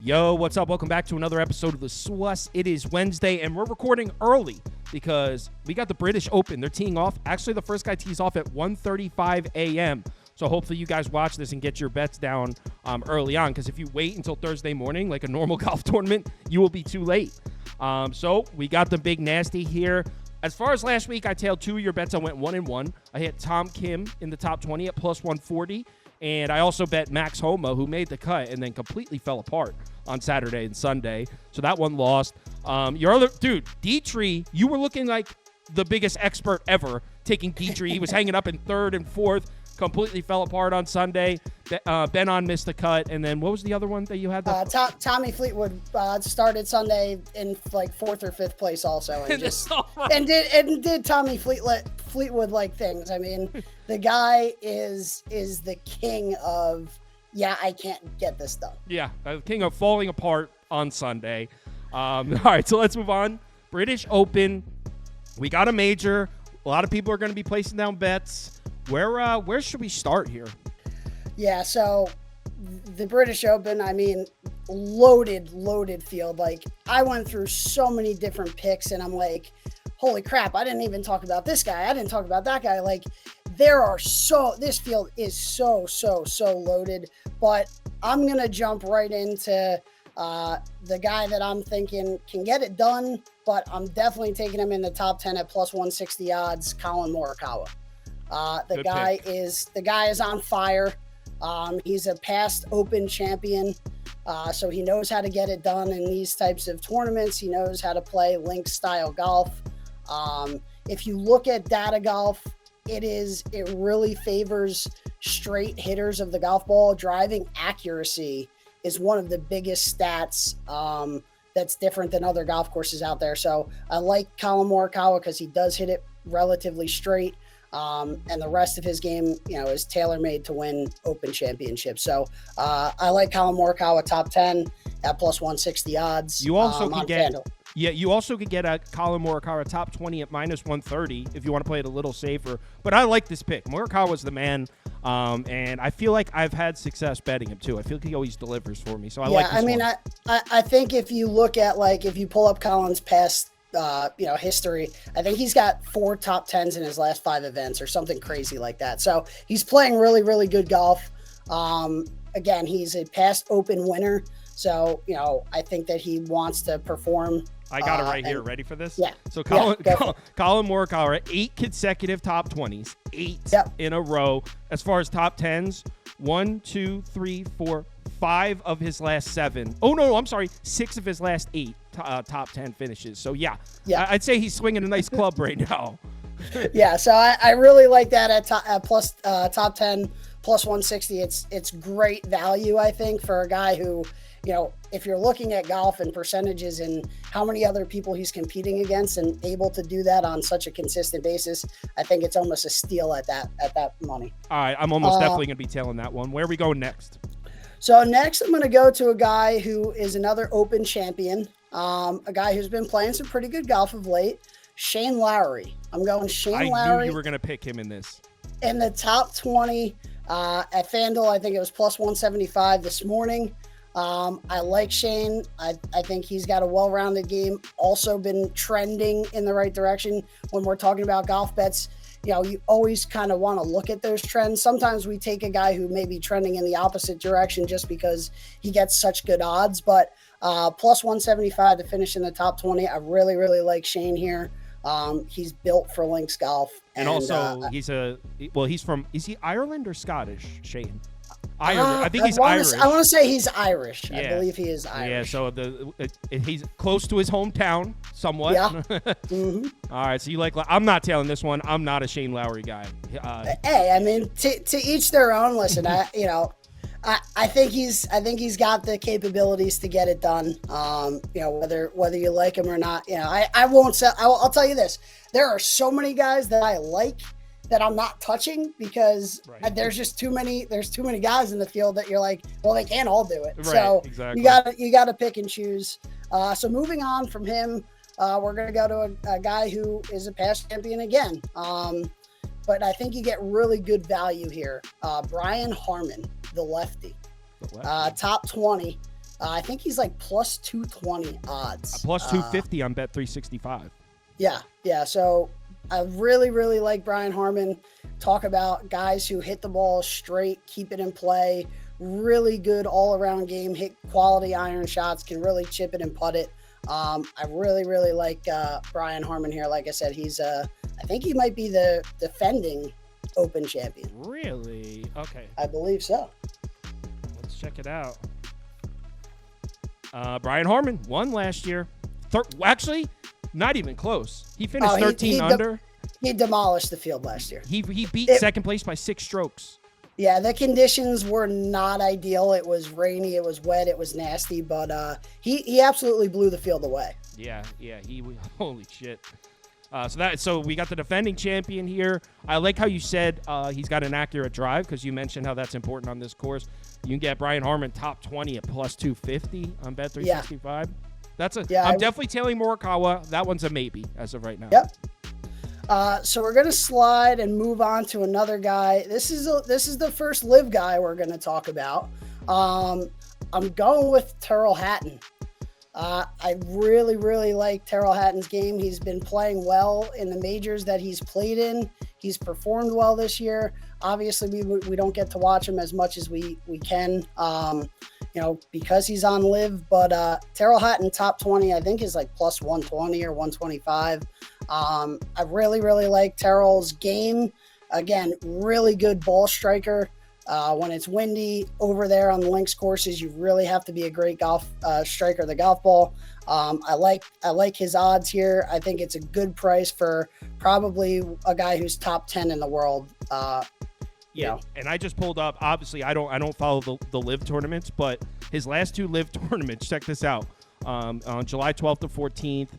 Yo, what's up? Welcome back to another episode of The Swass. It is Wednesday, and we're recording early because we got the British Open. They're teeing off. Actually, the first guy tees off at 1:35 a.m., so hopefully you guys watch this and get your bets down early on, because if you wait until Thursday morning, like a normal golf tournament, you will be too late. So we got the big nasty here. As far as last week, I tailed two of your bets. I went 1-1. I hit Tom Kim in the top 20 at plus 140. And I also bet Max Homa, who made the cut and then completely fell apart on Saturday and Sunday. So that one lost. Your other dude, Dietrich, you were looking like the biggest expert ever taking Dietrich. He was hanging up in third and fourth, completely fell apart on Sunday. Ben missed the cut. And then what was the other one that you had? Tommy Fleetwood started Sunday in like fourth or fifth place also. And, did Tommy Fleetwood like things. I mean, the guy is the king of, I can't get this done. Yeah, king of falling apart on Sunday. All right, so let's move on. British Open. We got a major. A lot of people are going to be placing down bets. Where should we start here? Yeah, so the British Open, I mean, loaded field. Like, I went through so many different picks, and I'm like, holy crap, I didn't even talk about this guy. I didn't talk about that guy. Like, this field is so loaded. But I'm going to jump right into the guy that I'm thinking can get it done, but I'm definitely taking him in the top 10 at plus 160 odds, Collin Morikawa. The guy is on fire. He's a past Open champion, so he knows how to get it done in these types of tournaments. He knows how to play links style golf. If you look at data golf, it really favors straight hitters of the golf ball. Driving accuracy is one of the biggest stats that's different than other golf courses out there. So I like Collin Morikawa because he does hit it relatively straight. And the rest of his game, is tailor-made to win Open championships. So I like Collin Morikawa top 10 at plus 160 odds. You also could get a Collin Morikawa top 20 at minus 130 if you want to play it a little safer. But I like this pick. Morikawa's the man, and I feel like I've had success betting him too. I feel like he always delivers for me. So I like this one. I think if you look at, like, if you pull up Collin's past history, I think he's got 4 top 10s in his last 5 events or something crazy like that. So he's playing really, really good golf. Again, he's a past Open winner. So, I think that he wants to perform. I got it right here. Ready for this? Yeah. So Collin Morikawa, 8 consecutive top 20s, 8 in a row. As far as top 10s, 1, 2, 3, 4, 5 of his last 7. Oh, no, I'm sorry. 6 of his last 8 top 10 finishes. So, I'd say he's swinging a nice club right now. Yeah, so I really like that at top 10, plus 160. It's great value, I think, for a guy who, if you're looking at golf and percentages and how many other people he's competing against and able to do that on such a consistent basis, I think it's almost a steal at that money. All right, I'm almost definitely going to be tailing that one. Where are we going next? So next, I'm going to go to a guy who is another Open champion, a guy who's been playing some pretty good golf of late, Shane Lowry. I'm going Shane Lowry. I knew you were going to pick him in this. In the top 20 at FanDuel, I think it was plus 175 this morning. I like Shane. I think he's got a well-rounded game, also been trending in the right direction. When we're talking about golf bets, you always kind of want to look at those trends. Sometimes we take a guy who may be trending in the opposite direction just because he gets such good odds, but plus 175 to finish in the top 20. I really, really like Shane here. He's built for links golf. And also, is he Ireland or Scottish, Shane? Ireland. I think he's Irish. I want to say he's Irish. Yeah. I believe he is Irish. Yeah, so he's close to his hometown somewhat. Yeah. Mm-hmm. All right, so I'm not tailing this one. I'm not a Shane Lowry guy. Hey, I mean, to each their own. Listen, I think he's got the capabilities to get it done. Whether you like him or not, I won't say. I'll tell you this: there are so many guys that I like that I'm not touching because there's just too many. There's too many guys in the field that you're like, well, they can't all do it. Right, so exactly. you got to pick and choose. So moving on from him, we're gonna go to a guy who is a past champion again. But I think you get really good value here. Brian Harman, the lefty. Top 20. I think he's like plus 220 odds. Plus 250 on Bet365. Yeah. So I really, really like Brian Harman. Talk about guys who hit the ball straight, keep it in play, really good all-around game, hit quality iron shots, can really chip it and putt it. I really, really like Brian Harman here. Like I said, he's I think he might be the defending Open champion. Really? Okay. I believe so. Let's check it out. Brian Harman won last year. Actually, not even close. He finished 13 under. He demolished the field last year. He beat second place by 6 strokes. Yeah, the conditions were not ideal. It was rainy, it was wet, it was nasty, but he absolutely blew the field away. Yeah, holy shit. So we got the defending champion here. I like how you said he's got an accurate drive, because you mentioned how that's important on this course. You can get Brian Harman top 20 at plus 250 on Bet365. Yeah. I'm definitely tailing Morikawa. That one's a maybe as of right now. Yep. So we're gonna slide and move on to another guy. This is the first live guy we're gonna talk about. I'm going with Terrell Hatton. I really, really like Terrell Hatton's game. He's been playing well in the majors that he's played in. He's performed well this year. Obviously, we don't get to watch him as much as we can, because he's on live. But Terrell Hatton top 20, I think, is like plus 120 or 125. I really, really like Terrell's game. Again, really good ball striker. When it's windy over there on the links courses, you really have to be a great golf striker of the golf ball. I like his odds here. I think it's a good price for probably a guy who's top 10 in the world. And I just pulled up. Obviously, I don't follow the live tournaments, but his last 2 live tournaments. Check this out. On July 12th to 14th.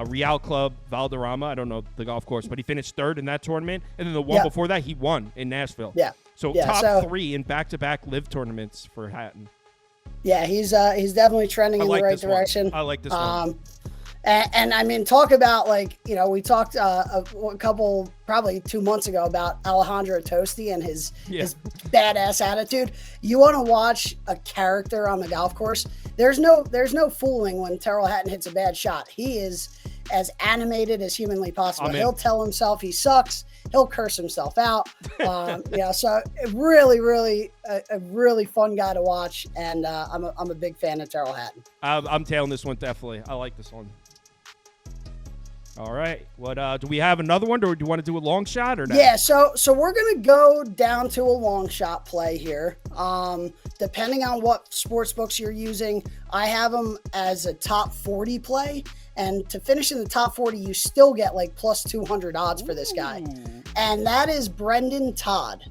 Real Club Valderrama. I don't know the golf course, but he finished 3rd in that tournament. And then the one before that, he won in Nashville. So top 3 in back-to-back live tournaments for Hatton. Yeah, he's definitely trending in the right direction. I like this one. And I mean, talk about we talked a couple, probably 2 months ago about Alejandro Tosti and his badass attitude. You want to watch a character on the golf course. There's no fooling when Terrell Hatton hits a bad shot. He is as animated as humanly possible. He'll tell himself he sucks. He'll curse himself out. So really, really a really fun guy to watch. And I'm a big fan of Terrell Hatton. I'm tailing this one, definitely. I like this one. All right. What do we have another one, or do you want to do a long shot or not? Yeah, so we're gonna go down to a long shot play here. Depending on what sports books you're using, I have them as a top 40 play. And to finish in the top 40, you still get like plus 200 odds for this guy. And that is Brendan Todd.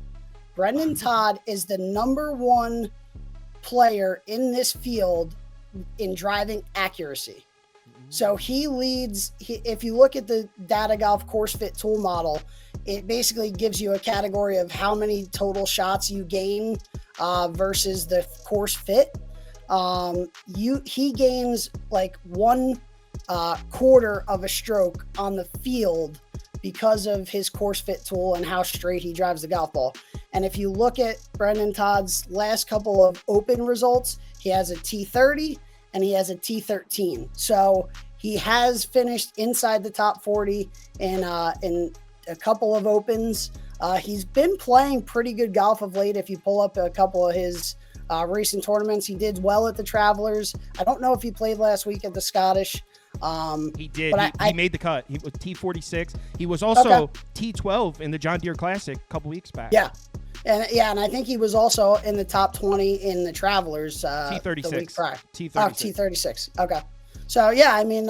Brendan Todd is the #1 player in this field in driving accuracy. So he leads, if you look at the Data Golf Course Fit tool model, it basically gives you a category of how many total shots you gain versus the course fit. He gains like 1/4 of a stroke on the field because of his course fit tool and how straight he drives the golf ball. And if you look at Brendan Todd's last couple of open results, he has a T30 and he has a T13. So he has finished inside the top 40 in a couple of opens. He's been playing pretty good golf of late. If you pull up a couple of his recent tournaments, he did well at the Travelers. I don't know if he played last week at the Scottish. He did. He made the cut. He was T46. He was also T12 in the John Deere Classic a couple weeks back. And I think he was also in the top 20 in the Travelers T36. the week prior. T36. T36. Okay. So yeah, I mean,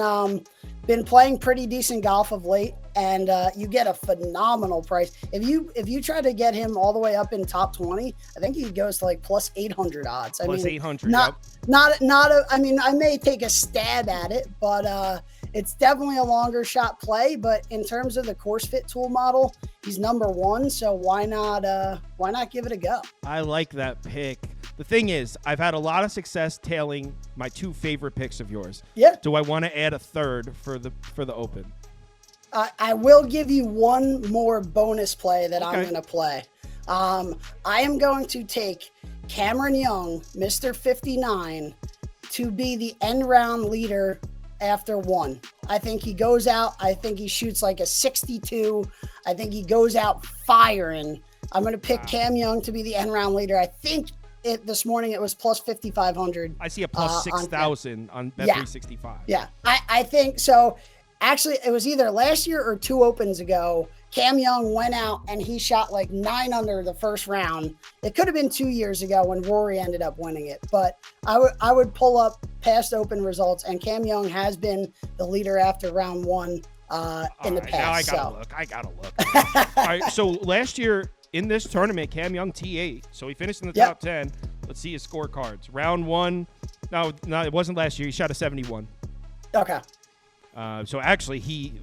been playing pretty decent golf of late, and you get a phenomenal price. If you try to get him all the way up in top 20, I think he goes to like plus 800 odds. I mean, 800. I mean, I may take a stab at it, but it's definitely a longer shot play. But in terms of the course fit tool model, he's #1. So why not give it a go? I like that pick. The thing is, I've had a lot of success tailing my 2 favorite picks of yours. Yeah. Do I want to add a third for the Open? I will give you one more bonus play that I'm going to play. I am going to take Cameron Young, Mr. 59, to be the end round leader after one. I think he goes out. I think he shoots like a 62. I think he goes out firing. I'm going to pick Cam Young to be the end round leader. I think this morning it was plus 5,500. I see a plus 6,000 on Bet365. Yeah, I think so. Actually, it was either last year or 2 opens ago. Cam Young went out and he shot like 9 under the first round. It could have been 2 years ago when Rory ended up winning it, but I would pull up past open results, and Cam Young has been the leader after round 1 in the past. Now I gotta look. All right, so last year in this tournament, Cam Young T8, so he finished in the top 10. Let's see his scorecards. Round 1, no, it wasn't last year. He shot a 71. Okay. So actually, he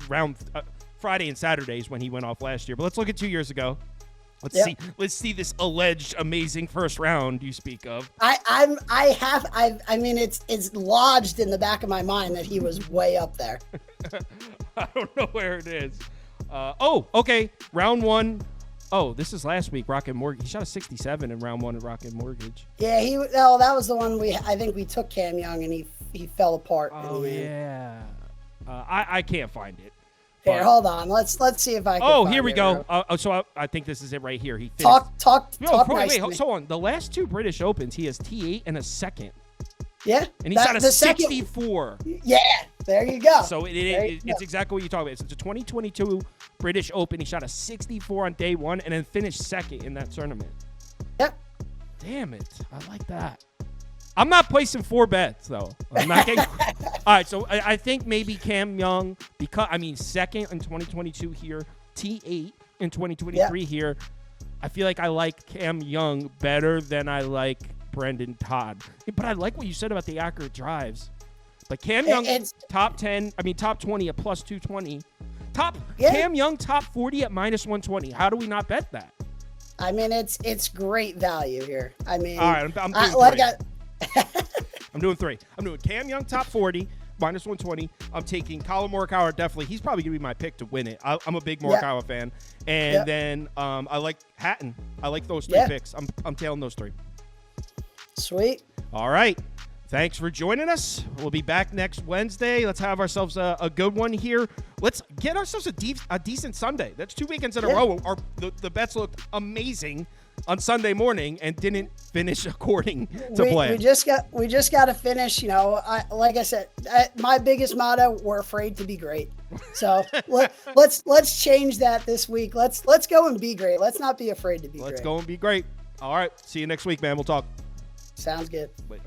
Friday and Saturdays when he went off last year. But let's look at 2 years ago. Let's see this alleged amazing first round you speak of. I mean it's lodged in the back of my mind that he was way up there. I don't know where it is. Okay. Round 1. Oh, this is last week. Rocket Mortgage. He shot a 67 in round 1 at Rocket Mortgage. Yeah, that was the one I think we took Cam Young and he fell apart. Oh yeah. I can't find it. Here, hold on. Let's see if I can. Oh, here we go. So I think this is it right here. He talk wait, hold on. The last 2 British Opens, he has T8 and a second. Yeah, and he shot a 64. Yeah, there you go. So it's exactly what you're talking about. It's a 2022 British Open. He shot a 64 on day 1 and then finished second in that tournament. Yep. Damn it! I like that. I'm not placing 4 bets though. I'm not getting. All right, so I think maybe Cam Young, because second in 2022 here, T8 in 2023 here. I feel like I like Cam Young better than I like Brendan Todd. But I like what you said about the accurate drives. But Cam Young top 20 at plus 220. Cam Young top 40 at minus 120. How do we not bet that? I mean, it's great value here. I mean, all right, I'm doing 3. I'm doing 3. I'm doing Cam Young top 40, minus 120. I'm taking Collin Morikawa, definitely. He's probably going to be my pick to win it. I'm a big Morikawa fan. And then I like Hatton. I like those 3 picks. I'm tailing those 3. Sweet. All right. Thanks for joining us. We'll be back next Wednesday. Let's have ourselves a good one here. Let's get ourselves a decent Sunday. That's 2 weekends in a row. The bets looked amazing on Sunday morning and didn't finish according to plan. We just got to finish. Like I said, my biggest motto: we're afraid to be great. So let's change that this week. Let's go and be great. Let's not be afraid to be great. Let's go and be great. All right. See you next week, man. We'll talk. Sounds good. Later.